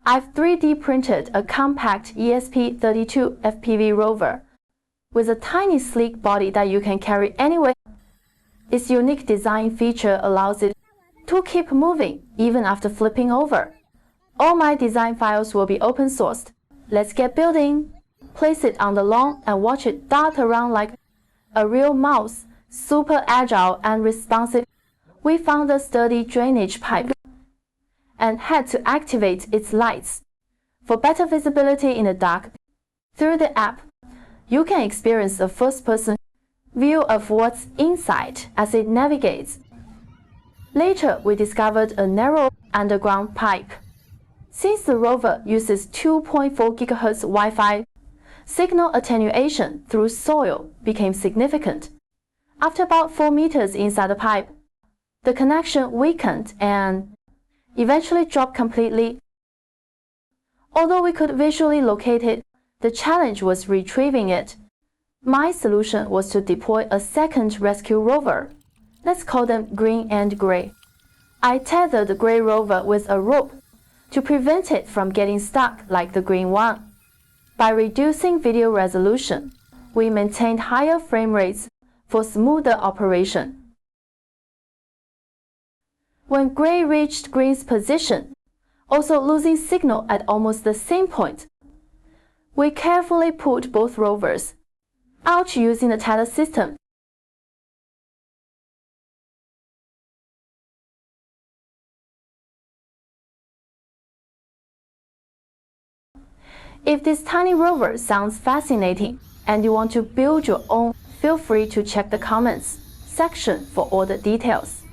I've 3D printed a compact ESP32 FPV rover with a tiny sleek body that you can carry anywhere. Its unique design feature allows it to keep moving even after flipping over. All my design files will be open sourced. Let's get building. Place it on the lawn and watch it dart around like a real mouse, super agile and responsive. We found a sturdy drainage pipe and had to activate its lights. For better visibility in the dark, through the app, you can experience a first-person view of what's inside as it navigates. Later, we discovered a narrow underground pipe. Since the rover uses 2.4 GHz Wi-Fi, signal attenuation through soil became significant. After about 4 meters inside the pipe, the connection weakened and eventually dropped completely. Although we could visually locate it, the challenge was retrieving it. My solution was to deploy a second rescue rover. Let's call them green and gray. I tethered the gray rover with a rope to prevent it from getting stuck like the green one. By reducing video resolution, we maintained higher frame rates for smoother operation. When gray reached green's position, also losing signal at almost the same point, we carefully pulled both rovers out using the tether system. If this tiny rover sounds fascinating and you want to build your own, feel free to check the comments section for all the details.